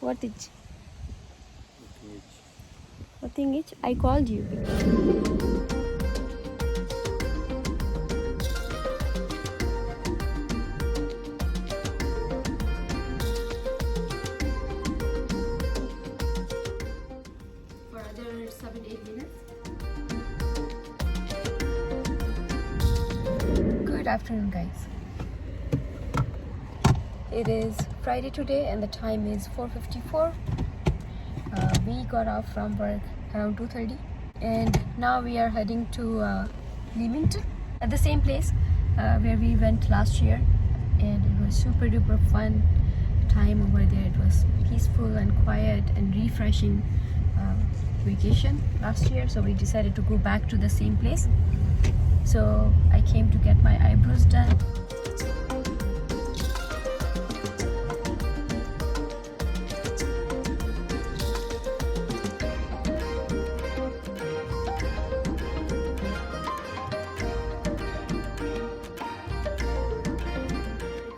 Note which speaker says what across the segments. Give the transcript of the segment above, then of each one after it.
Speaker 1: What is? Nothing is. I called you. For other 7-8 minutes. Good afternoon, guys. It is Friday today and the time is 4:54. We got off from work around 2:30 and now we are heading to Leamington at the same place where we went last year, and it was super duper fun time over there. It was peaceful and quiet and refreshing vacation last year, so we decided to go back to the same place. So I came to get my eyebrows done.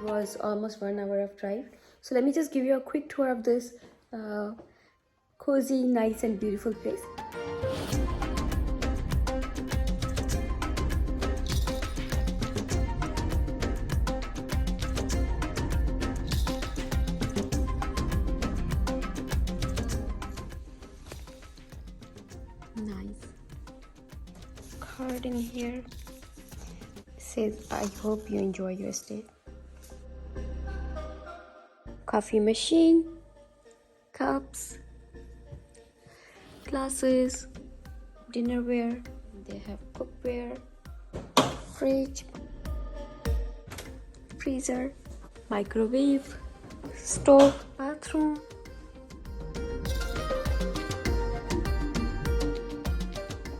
Speaker 1: Was almost 1 hour of drive, so let me just give you a quick tour of this cozy, nice and beautiful place. Nice card in here says, I hope you enjoy your stay. Coffee machine, cups, glasses, dinnerware. They have cookware, fridge, freezer, microwave, stove, bathroom.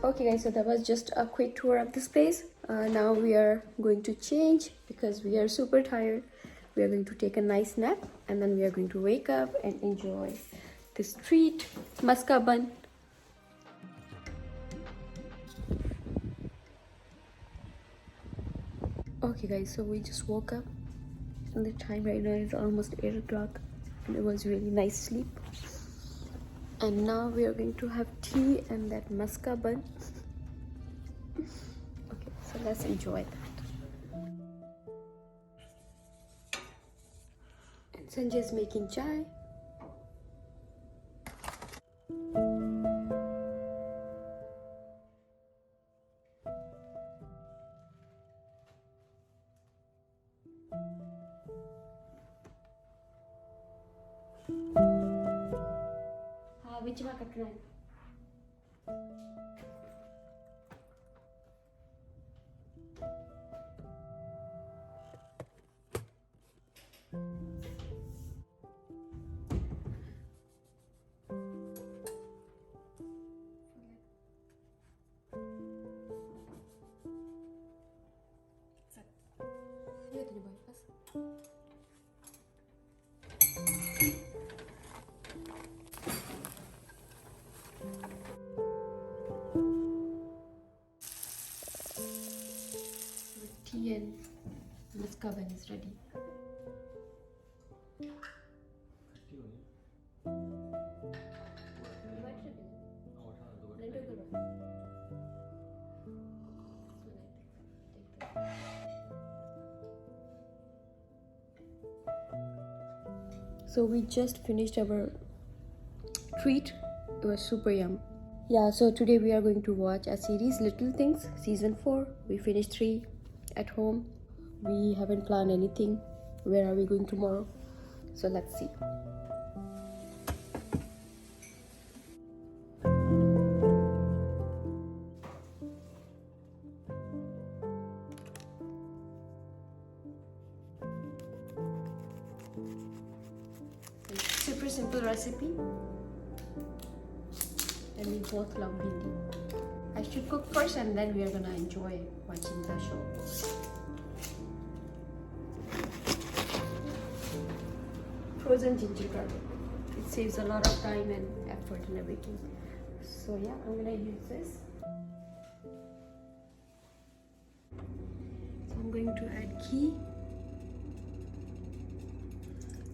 Speaker 1: Okay guys, so that was just a quick tour of this place. Now we are going to change because we are super tired. We are going to take a nice nap and then we are going to wake up and enjoy this treat, muska bun. Okay guys, so we just woke up and the time right now is almost 8 o'clock and it was really nice sleep. And now we are going to have tea and that muska bun. Okay, so let's enjoy that. Sanjay is making chai. Which one katna hai? Tea and muska bun is ready. So we just finished our treat. It was super yum. Yeah, so today we are going to watch a series, Little Things, season 4. We finished 3 at home. We haven't planned anything. Where are we going tomorrow? So let's see. Super simple recipe. And we both love bhindi. I should cook first and then we are gonna enjoy watching the show. Frozen ginger garlic. It saves a lot of time and effort and everything. So yeah, I'm gonna use this. So I'm going to add ghee.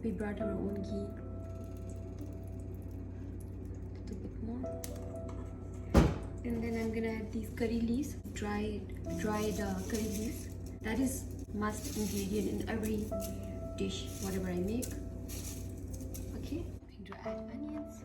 Speaker 1: We brought our own ghee. more. And then I'm gonna add these curry leaves, dried curry leaves. That is must ingredient in every dish, whatever I make. Okay, I'm going to add onions.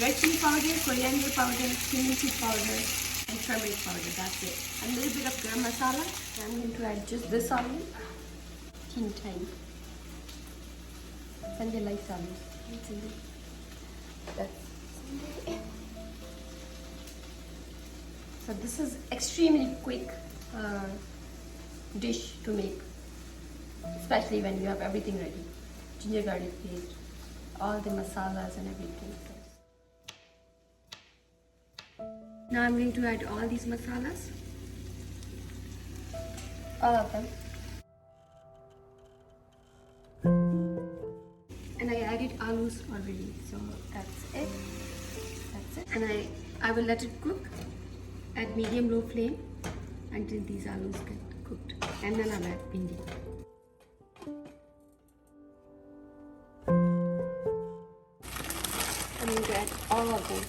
Speaker 1: Red chili powder, coriander powder, cumin seed powder, and turmeric powder. That's it. A little bit of garam masala. I'm going to add just this olive. Teeny tiny. Sanjay likes olives. That's Sanjay. So this is extremely quick dish to make, especially when you have everything ready. Ginger garlic paste, all the masalas and everything. Now I'm going to add all these masalas, all of them, and I added alus already, so that's it. And I will let it cook at medium-low flame until these alus get cooked, and then I'll add bindi. I'm going to add all of them.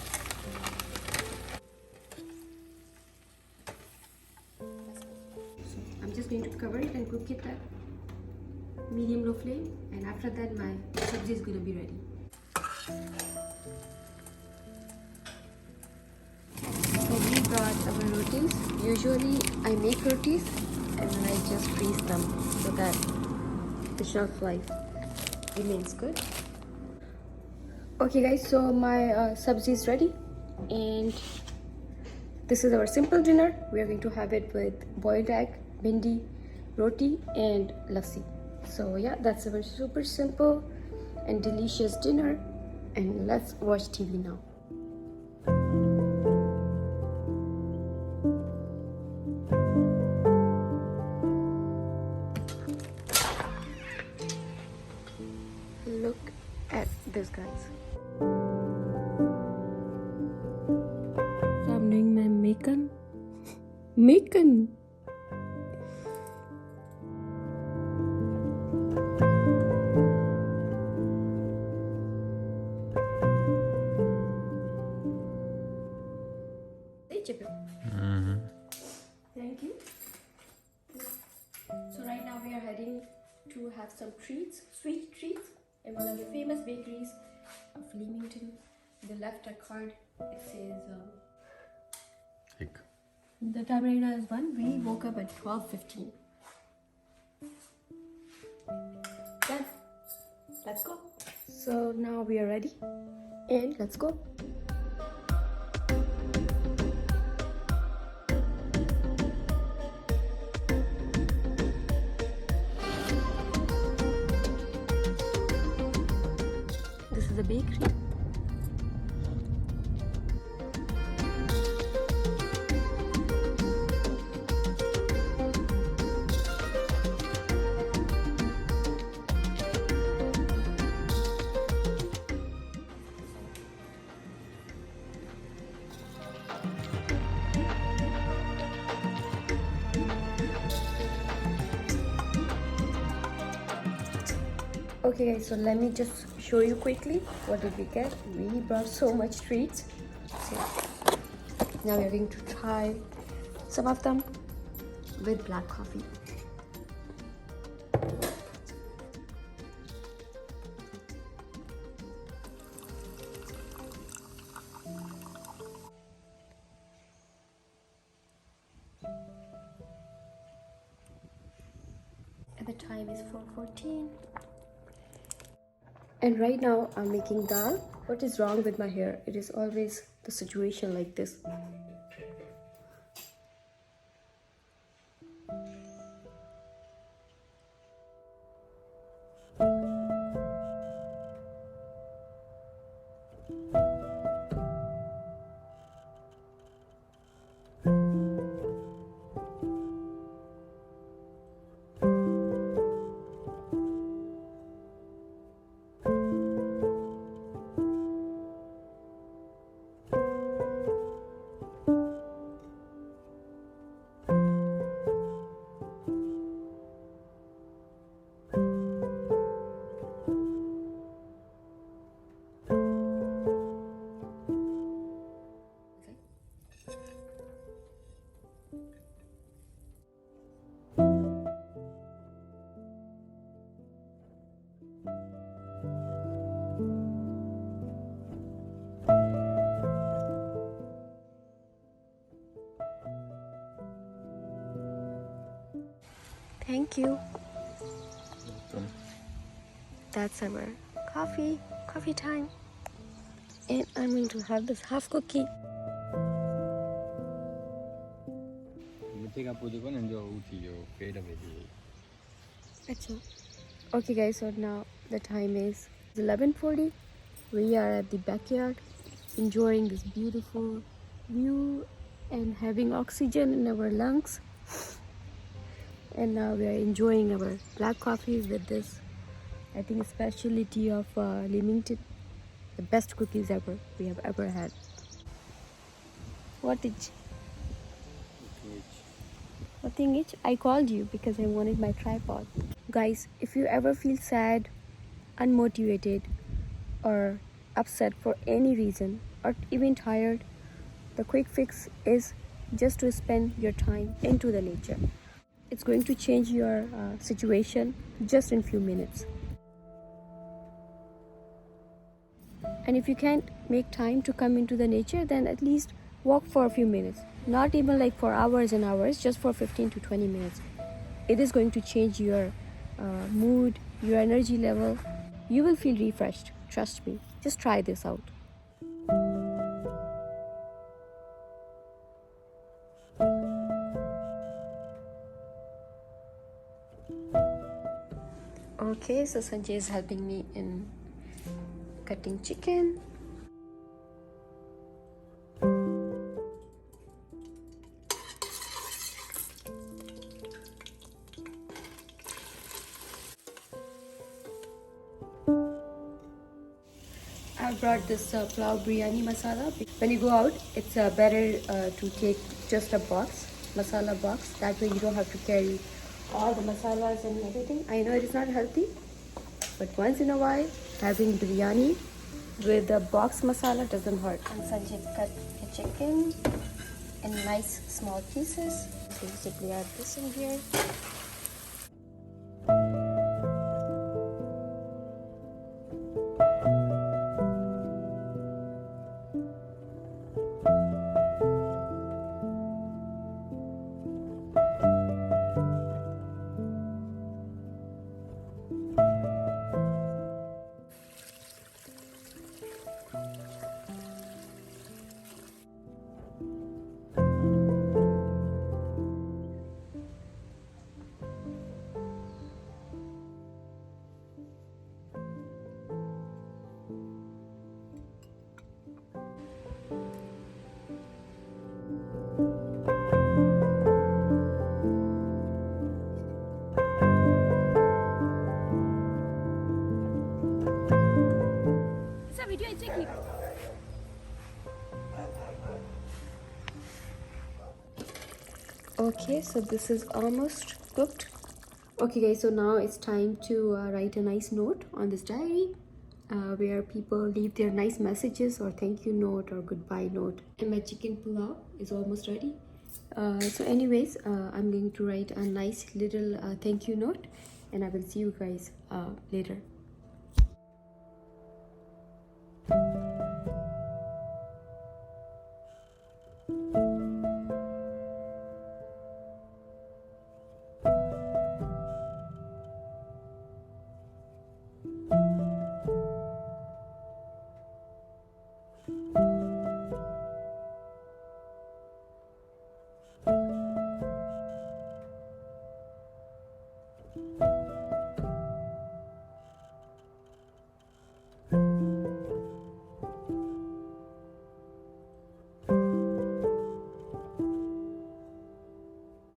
Speaker 1: I'm just going to cover it and cook it at medium-low flame, and after that my sabzi is going to be ready. So we got our rotis. Usually I make rotis and then I just freeze them so that the shelf life remains good. Okay guys, so my sabzi is ready, and this is our simple dinner. We are going to have it with boiled egg, bindi, roti and lassi. So yeah, that's our super simple and delicious dinner, and let's watch TV now. Look at this, guys. So I'm doing my Macon. Thank you. So right now we are heading to have some treats, sweet treats, in one of the famous bakeries of Leamington. They left a card. It says the time right now is 1. We woke up at 12:15. Done. Let's go. So now we are ready, and let's go. This is a bakery. Okay guys, so let me just show you quickly what did we get. We brought so much treats. So now we are going to try some of them with black coffee. And the time is 4:14. And right now I'm making dal. What is wrong with my hair? It is always the situation like this. Thank you. That's our coffee time. And I'm going to have this half cookie. Okay guys, so now the time is 11:40. We are at the backyard enjoying this beautiful view and having oxygen in our lungs. And now we are enjoying our black coffee with this, I think, specialty of Leamington. The best cookies ever we have ever had. What did nothing each? I called you because I wanted my tripod. Guys, if you ever feel sad, unmotivated, or upset for any reason, or even tired, the quick fix is just to spend your time into the nature. It's going to change your situation just in few minutes. And if you can't make time to come into the nature, then at least walk for a few minutes. Not even like for hours and hours, just for 15 to 20 minutes. It is going to change your mood, your energy level. You will feel refreshed. Trust me. Just try this out. Okay, so Sanjay is helping me in cutting chicken. I brought this pulao biryani masala. When you go out, it's better to take just a box, masala box. That way you don't have to carry all the masalas and everything. I know it is not healthy, but once in a while, having biryani with the box masala doesn't hurt. And Sanjay cut the chicken in nice small pieces. So you simply add this in here. Okay, so this is almost cooked. Okay guys, so now it's time to write a nice note on this diary where people leave their nice messages or thank you note or goodbye note. And my chicken pulao is almost ready. So anyways, I'm going to write a nice little thank you note, and I will see you guys later.